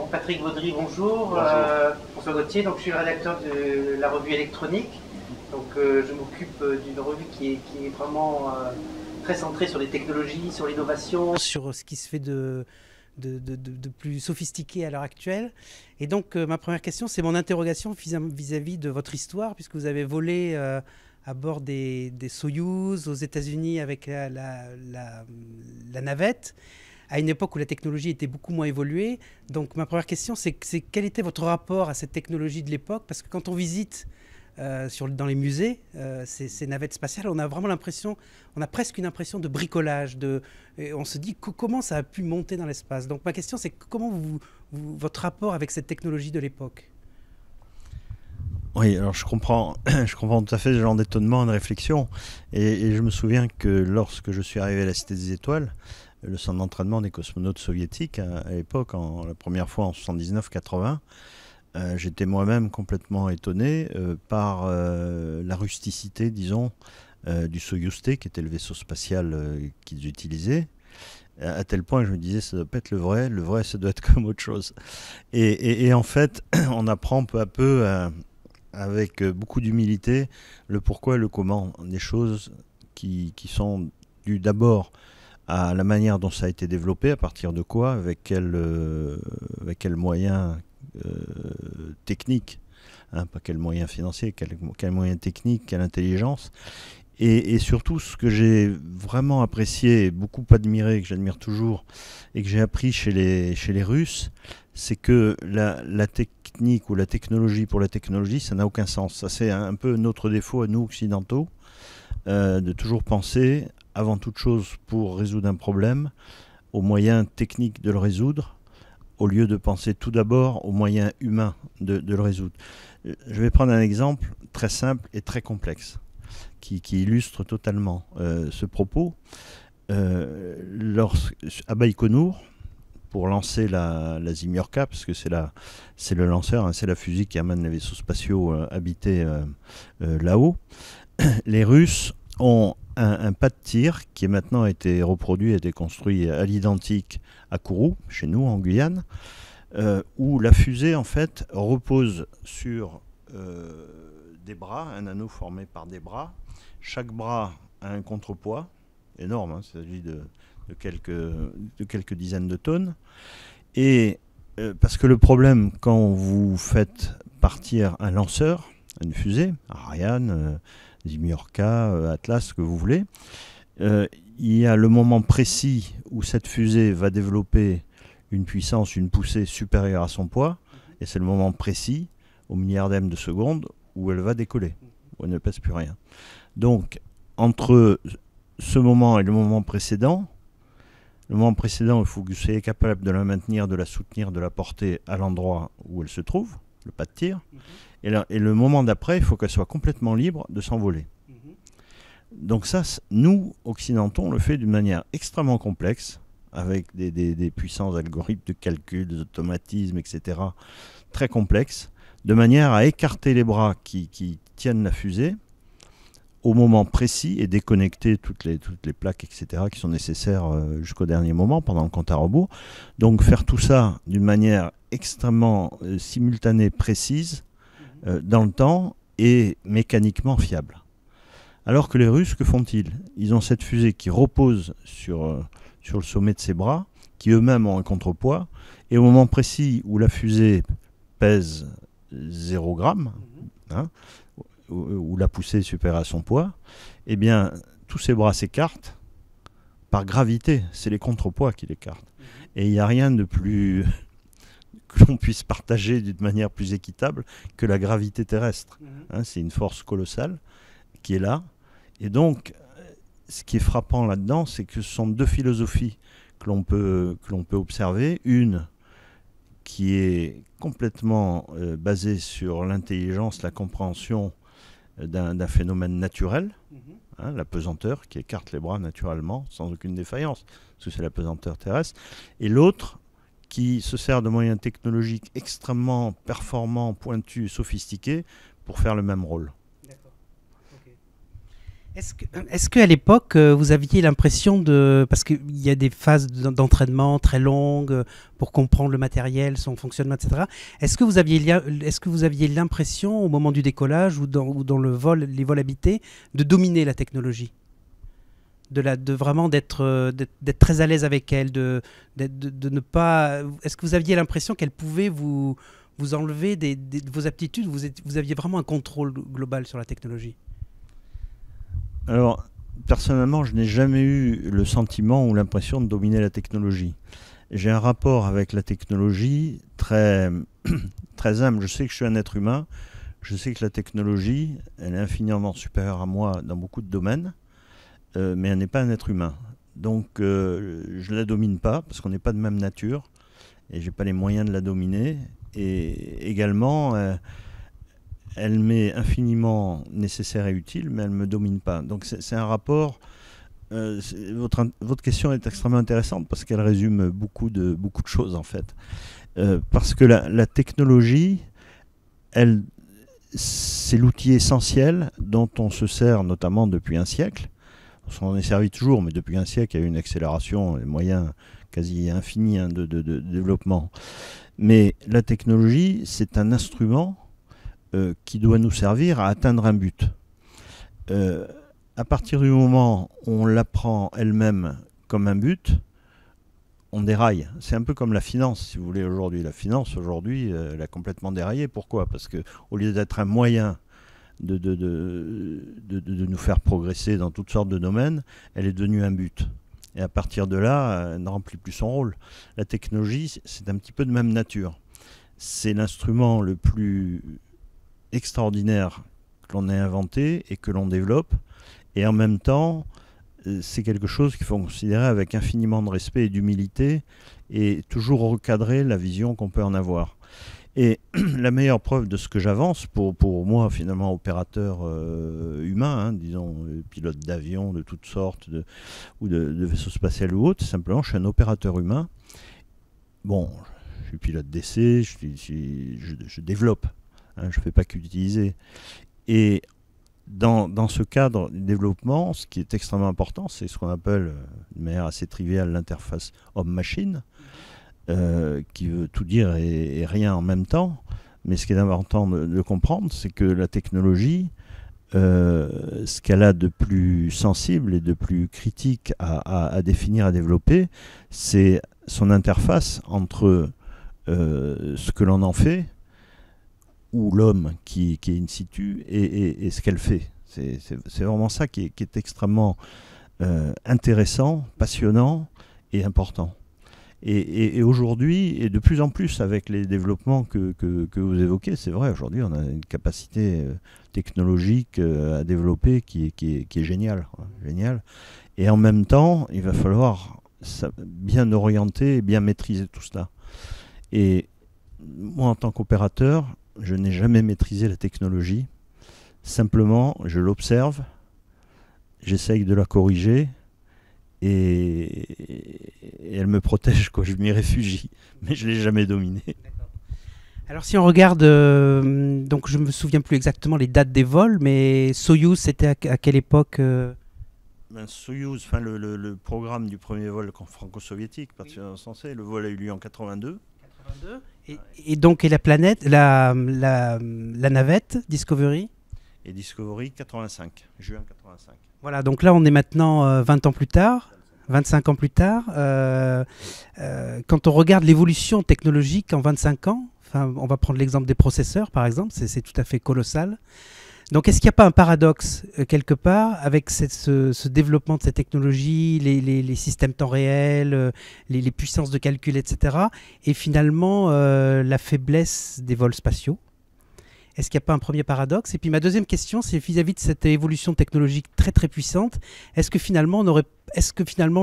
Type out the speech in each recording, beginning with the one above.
Bon, Patrick Vaudry, bonjour. Bonjour. François Gauthier, donc je suis le rédacteur de la revue électronique. Donc je m'occupe d'une revue qui est vraiment très centrée sur les technologies, sur l'innovation, sur ce qui se fait de plus sophistiqué à l'heure actuelle. Et donc ma première question, c'est mon interrogation vis-à-vis de votre histoire, puisque vous avez volé à bord des Soyouz aux États-Unis avec la navette, à une époque où la technologie était beaucoup moins évoluée. Donc ma première question, c'est quel était votre rapport à cette technologie de l'époque? Parce que quand on visite dans les musées, ces navettes spatiales, on a vraiment l'impression, on a presque une impression de bricolage. Et on se dit comment ça a pu monter dans l'espace. Donc ma question, c'est comment votre rapport avec cette technologie de l'époque? Oui, alors je comprends, je comprends tout à fait ce genre d'étonnement, de réflexion. Et je me souviens que lorsque je suis arrivé à la Cité des Étoiles, le centre d'entraînement des cosmonautes soviétiques, à l'époque, la première fois en 79-80, j'étais moi-même complètement étonné par la rusticité, disons, du Soyouz T, qui était le vaisseau spatial qu'ils utilisaient. À tel point, je me disais, ça doit pas être le vrai, ça doit être comme autre chose. Et en fait, on apprend peu à peu, avec beaucoup d'humilité, le pourquoi et le comment des choses qui sont dues d'abord à la manière dont ça a été développé, à partir de quoi, avec quels moyens techniques, hein, pas quels moyens financiers, quels moyens techniques, quelle intelligence. Et surtout, ce que j'ai vraiment apprécié et beaucoup admiré, que j'admire toujours, et que j'ai appris chez les Russes, c'est que la technique ou la technologie pour la technologie, ça n'a aucun sens. Ça, c'est un peu notre défaut à nous, occidentaux, de toujours penser, avant toute chose, pour résoudre un problème, aux moyens techniques de le résoudre, au lieu de penser tout d'abord aux moyens humains de le résoudre. Je vais prendre un exemple très simple et très complexe, qui illustre totalement ce propos. À Baïkonour, pour lancer la Zimurka, parce que c'est le lanceur, hein, c'est la fusée qui amène les vaisseaux spatiaux habités là-haut, les Russes ont un pas de tir qui maintenant a été reproduit, a été construit à l'identique à Kourou, chez nous en Guyane, où la fusée en fait repose sur des bras, un anneau formé par des bras. Chaque bras a un contrepoids énorme, hein, il s'agit de quelques dizaines de tonnes. Et parce que le problème, quand vous faites partir un lanceur, une fusée, Ariane, Zimurka, Atlas, ce que vous voulez, il y a le moment précis où cette fusée va développer une puissance, une poussée supérieure à son poids, et c'est le moment précis, au milliardième de seconde, où elle va décoller, où elle ne pèse plus rien. Donc, entre ce moment et le moment précédent, il faut que vous soyez capable de la maintenir, de la soutenir, de la porter à l'endroit où elle se trouve, le pas de tir. Et le moment d'après, il faut qu'elle soit complètement libre de s'envoler. Donc ça, nous, occidentaux, on le fait d'une manière extrêmement complexe, avec des puissants algorithmes de calcul, des automatismes, etc., très complexes, de manière à écarter les bras qui tiennent la fusée au moment précis et déconnecter toutes les plaques, etc., qui sont nécessaires jusqu'au dernier moment, pendant le compte à rebours. Donc faire tout ça d'une manière extrêmement simultanée, précise, dans le temps et mécaniquement fiable. Alors que les Russes, que font-ils? Ils ont cette fusée qui repose sur le sommet de ses bras, qui eux-mêmes ont un contrepoids, et au moment précis où la fusée pèse 0 gramme, hein, où la poussée est supérieure à son poids, eh bien, tous ces bras s'écartent par gravité. C'est les contrepoids qui l'écartent. Et il n'y a rien de plus que l'on puisse partager d'une manière plus équitable que la gravité terrestre. Hein, c'est une force colossale qui est là. Et donc, ce qui est frappant là-dedans, c'est que ce sont deux philosophies que l'on peut observer. Une qui est complètement basée sur l'intelligence, la compréhension d'un phénomène naturel, hein, la pesanteur qui écarte les bras naturellement, sans aucune défaillance, parce que c'est la pesanteur terrestre. Et l'autre qui se sert de moyens technologiques extrêmement performants, pointus, sophistiqués, pour faire le même rôle. D'accord. Okay. Est-ce qu'à l'époque, vous aviez l'impression de... Parce qu'il y a des phases d'entraînement très longues pour comprendre le matériel, son fonctionnement, etc. Est-ce que vous aviez l'impression, au moment du décollage ou dans le vol, les vols habités, de dominer la technologie, de vraiment d'être très à l'aise avec elle, de ne pas... Est-ce que vous aviez l'impression qu'elle pouvait vous enlever de vos aptitudes, vous aviez vraiment un contrôle global sur la technologie? Alors, personnellement, je n'ai jamais eu le sentiment ou l'impression de dominer la technologie. J'ai un rapport avec la technologie très, très humble. Je sais que je suis un être humain. Je sais que la technologie, elle est infiniment supérieure à moi dans beaucoup de domaines, mais elle n'est pas un être humain. Donc, je ne la domine pas parce qu'on n'est pas de même nature et je n'ai pas les moyens de la dominer. Et également, elle m'est infiniment nécessaire et utile, mais elle ne me domine pas. Donc c'est un rapport... votre question est extrêmement intéressante parce qu'elle résume beaucoup de choses en fait. Parce que la technologie, c'est l'outil essentiel dont on se sert notamment depuis un siècle. On s'en est servi toujours, mais depuis un siècle, il y a eu une accélération, des moyens quasi infinis de développement. Mais la technologie, c'est un instrument qui doit nous servir à atteindre un but. À partir du moment où on l'apprend elle-même comme un but, on déraille. C'est un peu comme la finance, si vous voulez, aujourd'hui. La finance, aujourd'hui, elle a complètement déraillé. Pourquoi? Parce qu'au lieu d'être un moyen de nous faire progresser dans toutes sortes de domaines, elle est devenue un but. Et à partir de là, elle ne remplit plus son rôle. La technologie, c'est un petit peu de même nature. C'est l'instrument le plus extraordinaire que l'on ait inventé et que l'on développe. Et en même temps, c'est quelque chose qu'il faut considérer avec infiniment de respect et d'humilité et toujours recadrer la vision qu'on peut en avoir. Et la meilleure preuve de ce que j'avance, pour moi finalement opérateur humain, hein, disons pilote d'avion de toutes sortes, ou de vaisseaux spatials ou autres, simplement je suis un opérateur humain. Bon, je suis pilote d'essai, je développe, hein, je ne fais pas qu'utiliser. Et dans ce cadre du développement, ce qui est extrêmement important, c'est ce qu'on appelle, de manière assez triviale, l'interface homme-machine, qui veut tout dire et rien en même temps. Mais ce qui est important de comprendre, c'est que la technologie, ce qu'elle a de plus sensible et de plus critique à définir, à développer, c'est son interface entre ce que l'on en fait, ou l'homme qui est in situ, et ce qu'elle fait. C'est vraiment ça qui est extrêmement intéressant, passionnant et important. Et aujourd'hui, et de plus en plus avec les développements que vous évoquez, c'est vrai, aujourd'hui on a une capacité technologique à développer qui est géniale, géniale. Et en même temps, il va falloir bien orienter et bien maîtriser tout cela. Et moi, en tant qu'opérateur, je n'ai jamais maîtrisé la technologie. Simplement, je l'observe, j'essaye de la corriger, et elle me protège, quoi. Je m'y réfugie, mais je ne l'ai jamais dominée. Alors si on regarde, donc je ne me souviens plus exactement les dates des vols, mais Soyouz, c'était à quelle époque Soyouz, enfin le programme du premier vol franco-soviétique, particulièrement censé, le vol a eu lieu en 82. Et donc, et la planète, la navette Discovery? Et Discovery, 85, juin 85. Voilà, donc là, on est maintenant 20 ans plus tard, 25 ans plus tard. Quand on regarde l'évolution technologique en 25 ans, enfin, on va prendre l'exemple des processeurs, par exemple, c'est tout à fait colossal. Donc, est-ce qu'il n'y a pas un paradoxe, quelque part, avec ce développement de cette technologie, les systèmes temps réel, les puissances de calcul, etc., et finalement, la faiblesse des vols spatiaux? Est-ce qu'il n'y a pas un premier paradoxe? Et puis ma deuxième question, c'est vis-à-vis de cette évolution technologique très très puissante, est-ce que finalement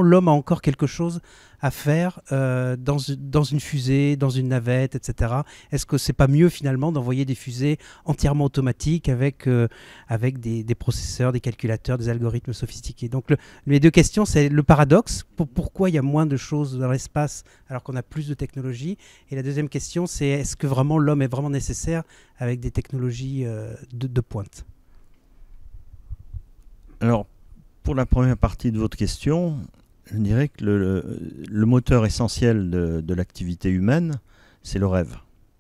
l'homme a encore quelque chose à faire dans une fusée, dans une navette, etc. Est-ce que c'est pas mieux finalement d'envoyer des fusées entièrement automatiques avec des processeurs, des calculateurs, des algorithmes sophistiqués? Donc les deux questions, c'est le paradoxe, pourquoi il y a moins de choses dans l'espace alors qu'on a plus de technologies, et la deuxième question, c'est est-ce que vraiment l'homme est vraiment nécessaire avec des technologies de pointe? Alors, pour la première partie de votre question, je dirais que le moteur essentiel de l'activité humaine, c'est le rêve.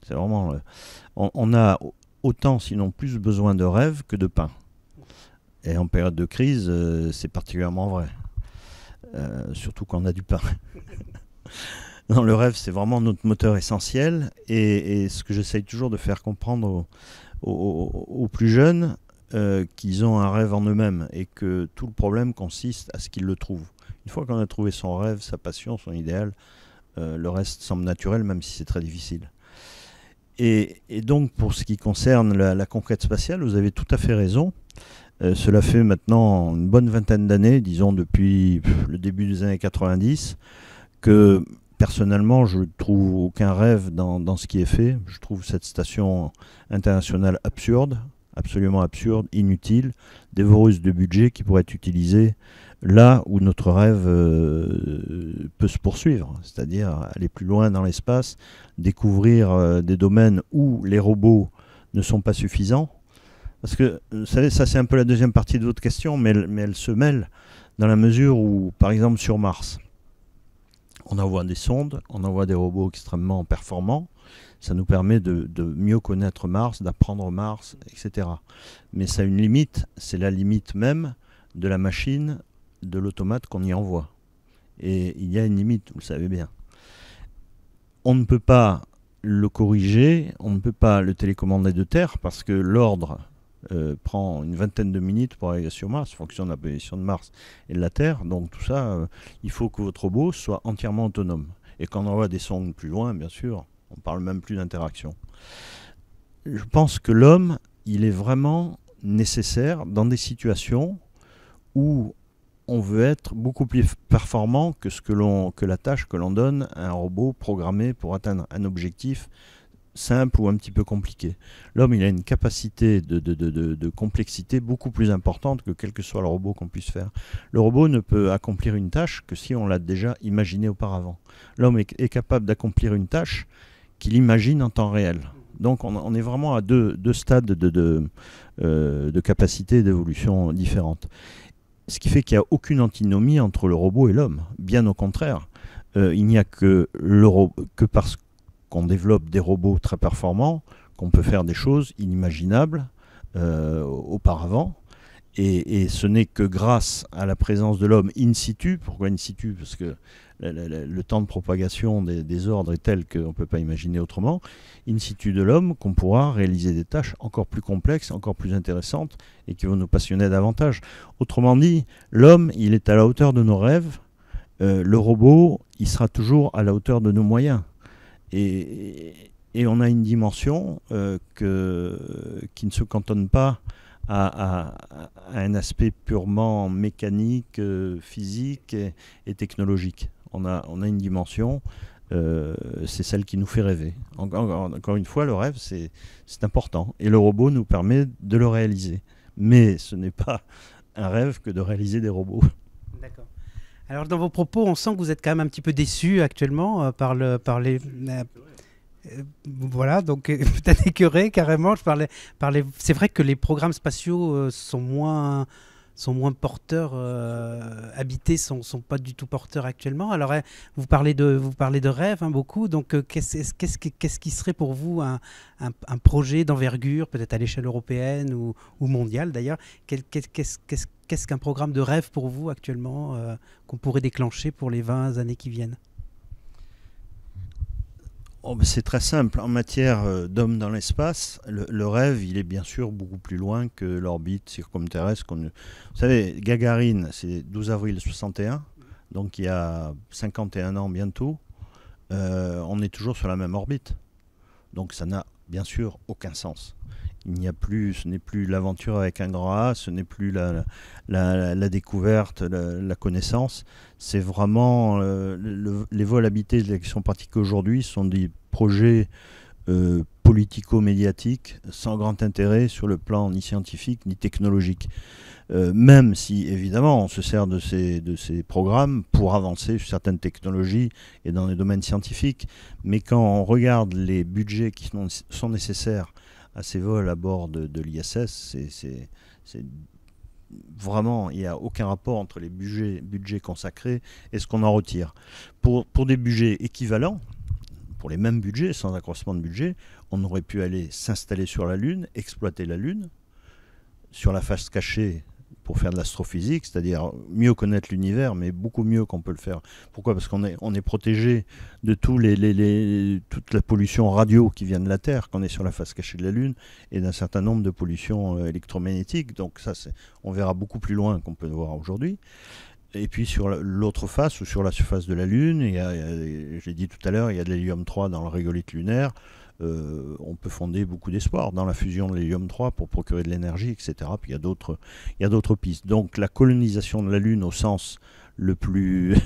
C'est vraiment, on a autant, sinon plus, besoin de rêve que de pain. Et en période de crise, c'est particulièrement vrai. Surtout quand on a du pain. Non, le rêve, c'est vraiment notre moteur essentiel. Et ce que j'essaye toujours de faire comprendre aux plus jeunes, qu'ils ont un rêve en eux-mêmes et que tout le problème consiste à ce qu'ils le trouvent. Une fois qu'on a trouvé son rêve, sa passion, son idéal, le reste semble naturel, même si c'est très difficile. Et donc, pour ce qui concerne la conquête spatiale, vous avez tout à fait raison. Cela fait maintenant une bonne vingtaine d'années, disons depuis le début des années 90, que personnellement, je ne trouve aucun rêve dans ce qui est fait. Je trouve cette station internationale absurde, absolument absurde, inutile, dévoreuse de budget qui pourrait être utilisée là où notre rêve peut se poursuivre, c'est-à-dire aller plus loin dans l'espace, découvrir des domaines où les robots ne sont pas suffisants. Parce que, vous savez, ça c'est un peu la deuxième partie de votre question, mais elle se mêle dans la mesure où, par exemple sur Mars, on envoie des sondes, on envoie des robots extrêmement performants, ça nous permet de mieux connaître Mars, d'apprendre Mars, etc. Mais ça a une limite, c'est la limite même de la machine, de l'automate qu'on y envoie. Et il y a une limite, vous le savez bien. On ne peut pas le corriger, on ne peut pas le télécommander de terre parce que l'ordre prend une vingtaine de minutes pour arriver sur Mars, en fonction de la position de Mars et de la Terre. Donc tout ça, il faut que votre robot soit entièrement autonome. Et quand on envoie des sondes plus loin, bien sûr, on ne parle même plus d'interaction. Je pense que l'homme, il est vraiment nécessaire dans des situations où on veut être beaucoup plus performant que la tâche que l'on donne à un robot programmé pour atteindre un objectif simple ou un petit peu compliqué. L'homme, il a une capacité de complexité beaucoup plus importante que quel que soit le robot qu'on puisse faire. Le robot ne peut accomplir une tâche que si on l'a déjà imaginée auparavant. L'homme est capable d'accomplir une tâche qu'il imagine en temps réel. Donc on est vraiment à deux stades de capacité et d'évolution différentes. Ce qui fait qu'il n'y a aucune antinomie entre le robot et l'homme. Bien au contraire, il n'y a que parce qu'on développe des robots très performants qu'on peut faire des choses inimaginables auparavant. Et ce n'est que grâce à la présence de l'homme in situ. Pourquoi in situ? Parce que le temps de propagation des ordres est tel qu'on ne peut pas imaginer autrement. In situ de l'homme, qu'on pourra réaliser des tâches encore plus complexes, encore plus intéressantes et qui vont nous passionner davantage. Autrement dit, l'homme, il est à la hauteur de nos rêves. Le robot, il sera toujours à la hauteur de nos moyens. Et on a une dimension qui ne se cantonne pas à un aspect purement mécanique, physique et technologique. On a une dimension, c'est celle qui nous fait rêver. Encore une fois, le rêve, c'est important. Et le robot nous permet de le réaliser. Mais ce n'est pas un rêve que de réaliser des robots. D'accord. Alors, dans vos propos, on sent que vous êtes quand même un petit peu déçu actuellement par les... voilà, donc peut-être écœuré carrément. C'est vrai que les programmes spatiaux sont moins porteurs, habités sont pas du tout porteurs actuellement. Alors, vous parlez de rêve beaucoup. Donc, qu'est-ce qui serait pour vous un projet d'envergure, peut-être à l'échelle européenne ou mondiale d'ailleurs? Qu'est-ce qu'un programme de rêve pour vous actuellement qu'on pourrait déclencher pour les 20 années qui viennent? C'est très simple. En matière d'hommes dans l'espace, le rêve, il est bien sûr beaucoup plus loin que l'orbite circumterrestre. Vous savez, Gagarine, c'est 12 avril 61, donc il y a 51 ans bientôt. On est toujours sur la même orbite. Donc ça n'a bien sûr aucun sens. Ce n'est plus l'aventure avec un grand A, ce n'est plus la découverte, la connaissance. C'est vraiment les vols habités qui sont pratiqués aujourd'hui sont des projets politico-médiatiques sans grand intérêt sur le plan ni scientifique ni technologique. Même si évidemment on se sert de ces programmes pour avancer sur certaines technologies et dans les domaines scientifiques. Mais quand on regarde les budgets qui sont nécessaires à ces vols à bord de l'ISS, c'est vraiment, il n'y a aucun rapport entre les budgets consacrés et ce qu'on en retire. Pour des budgets équivalents, pour les mêmes budgets, sans accroissement de budget, on aurait pu aller s'installer sur la Lune, exploiter la Lune, sur la face cachée pour faire de l'astrophysique, c'est-à-dire mieux connaître l'univers, mais beaucoup mieux qu'on peut le faire. Pourquoi ? Parce qu'on est protégé de toute la pollution radio qui vient de la Terre, quand on est sur la face cachée de la Lune, et d'un certain nombre de pollutions électromagnétiques. Donc ça, on verra beaucoup plus loin qu'on peut le voir aujourd'hui. Et puis sur l'autre face, ou sur la surface de la Lune, j'ai dit tout à l'heure, il y a de l'hélium-3 dans le régolithe lunaire. On peut fonder beaucoup d'espoir dans la fusion de l'hélium-3 pour procurer de l'énergie, etc. Puis il y a d'autres pistes. Donc la colonisation de la Lune au sens le plus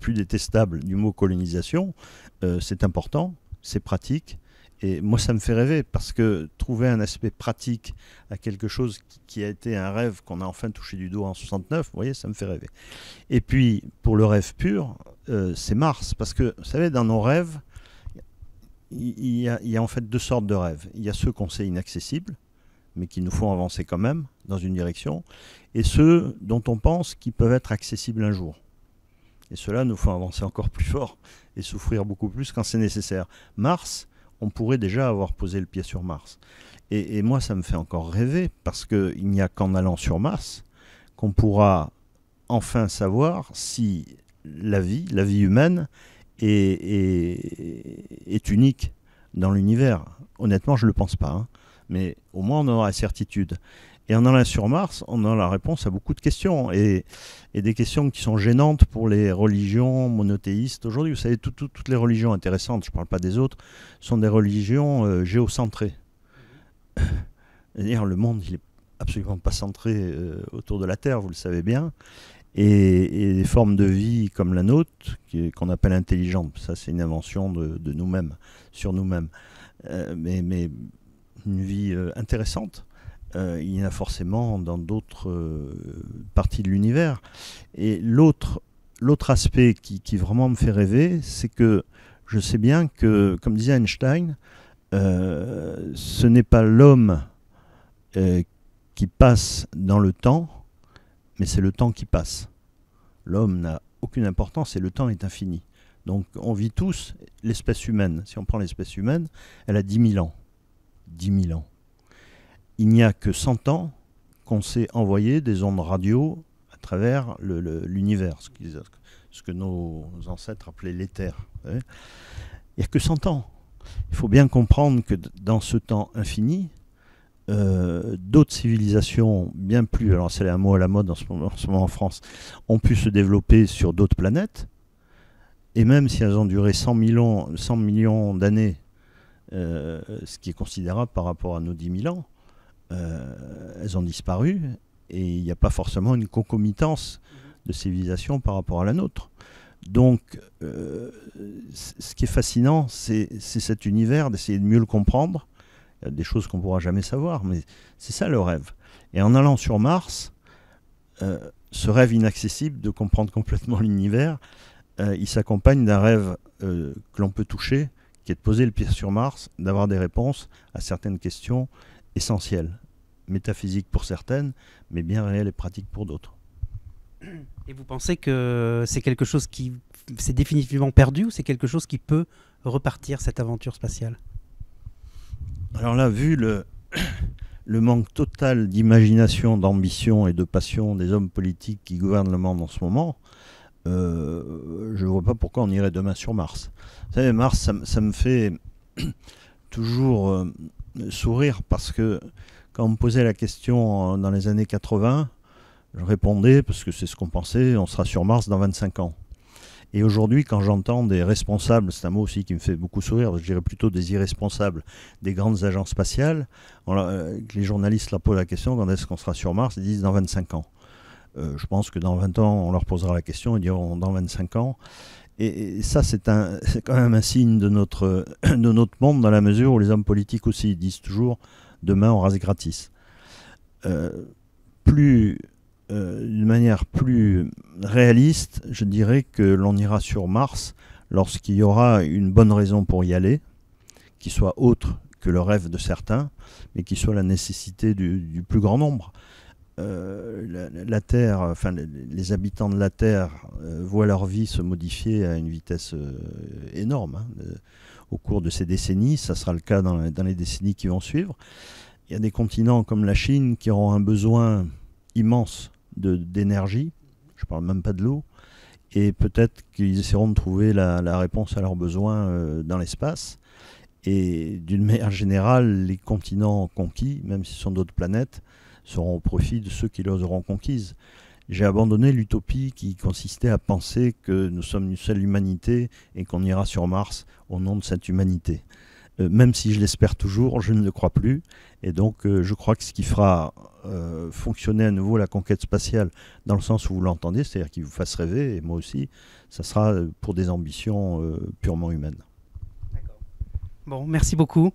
détestable du mot colonisation, c'est important, c'est pratique. Et moi, ça me fait rêver, parce que trouver un aspect pratique à quelque chose qui a été un rêve qu'on a enfin touché du doigt en 69, vous voyez, ça me fait rêver. Et puis, pour le rêve pur, c'est Mars. Parce que, vous savez, dans nos rêves, il y a en fait deux sortes de rêves. Il y a ceux qu'on sait inaccessibles, mais qui nous font avancer quand même dans une direction, et ceux dont on pense qu'ils peuvent être accessibles un jour. Et ceux-là nous font avancer encore plus fort et souffrir beaucoup plus quand c'est nécessaire. Mars, on pourrait déjà avoir posé le pied sur Mars. Et moi, ça me fait encore rêver, parce qu'il n'y a qu'en allant sur Mars qu'on pourra enfin savoir si la vie humaine est unique dans l'univers. Honnêtement, je ne le pense pas, hein. Mais au moins on aura la certitude. Et en allant sur Mars, on a la réponse à beaucoup de questions, et des questions qui sont gênantes pour les religions monothéistes aujourd'hui. Vous savez, toutes les religions intéressantes, je ne parle pas des autres, sont des religions géocentrées. C'est-à-dire, le monde, il n'est absolument pas centré autour de la Terre, vous le savez bien. Et des formes de vie comme la nôtre, qu'on appelle intelligentes, ça c'est une invention de nous-mêmes, sur nous-mêmes. Mais une vie intéressante, il y en a forcément dans d'autres parties de l'univers. Et l'autre aspect qui vraiment me fait rêver, c'est que je sais bien que, comme disait Einstein, ce n'est pas l'homme qui passe dans le temps, mais c'est le temps qui passe. L'homme n'a aucune importance et le temps est infini. Donc on vit tous, l'espèce humaine, si on prend l'espèce humaine, elle a 10 000 ans. 10 000 ans. Il n'y a que 100 ans qu'on sait envoyer des ondes radio à travers l'univers, ce que nos ancêtres appelaient l'éther. Il n'y a que 100 ans. Il faut bien comprendre que dans ce temps infini, d'autres civilisations bien plus, alors c'est un mot à la mode en ce moment en France, ont pu se développer sur d'autres planètes, et même si elles ont duré 100 millions d'années, ce qui est considérable par rapport à nos 10 000 ans, elles ont disparu, et il n'y a pas forcément une concomitance de civilisation par rapport à la nôtre. Donc, ce qui est fascinant, c'est cet univers, d'essayer de mieux le comprendre. Il y a des choses qu'on ne pourra jamais savoir, mais c'est ça le rêve. Et en allant sur Mars, ce rêve inaccessible de comprendre complètement l'univers, il s'accompagne d'un rêve que l'on peut toucher, qui est de poser le pied sur Mars, d'avoir des réponses à certaines questions essentielles, métaphysiques pour certaines, mais bien réelles et pratiques pour d'autres. Et vous pensez que c'est quelque chose qui s'est définitivement perdu, ou c'est quelque chose qui peut repartir, cette aventure spatiale ? Alors là, vu le manque total d'imagination, d'ambition et de passion des hommes politiques qui gouvernent le monde en ce moment, je ne vois pas pourquoi on irait demain sur Mars. Vous savez, Mars, ça me fait toujours sourire, parce que quand on me posait la question dans les années 80, je répondais, parce que c'est ce qu'on pensait, on sera sur Mars dans 25 ans. Et aujourd'hui, quand j'entends des responsables, c'est un mot aussi qui me fait beaucoup sourire, je dirais plutôt des irresponsables des grandes agences spatiales, les journalistes leur posent la question, quand est-ce qu'on sera sur Mars, ils disent dans 25 ans. Je pense que dans 20 ans, on leur posera la question, ils diront dans 25 ans. Et ça, c'est quand même un signe de notre monde, dans la mesure où les hommes politiques aussi disent toujours « demain, on rase gratis ». D'une manière plus réaliste, je dirais que l'on ira sur Mars lorsqu'il y aura une bonne raison pour y aller, qui soit autre que le rêve de certains, mais qui soit la nécessité du plus grand nombre. la Terre, enfin les habitants de la Terre voient leur vie se modifier à une vitesse énorme au cours de ces décennies. Ça sera le cas dans les décennies qui vont suivre. Il y a des continents comme la Chine qui auront un besoin immense d'énergie. Je ne parle même pas de l'eau. Et peut-être qu'ils essaieront de trouver la réponse à leurs besoins dans l'espace. Et d'une manière générale, les continents conquis, même si ce sont d'autres planètes, seront au profit de ceux qui les auront conquises. J'ai abandonné l'utopie qui consistait à penser que nous sommes une seule humanité et qu'on ira sur Mars au nom de cette humanité. Même si je l'espère toujours, je ne le crois plus. Et donc je crois que ce qui fera fonctionner à nouveau la conquête spatiale, dans le sens où vous l'entendez, c'est-à-dire qu'il vous fasse rêver, et moi aussi, ça sera pour des ambitions purement humaines. D'accord. Bon, merci beaucoup.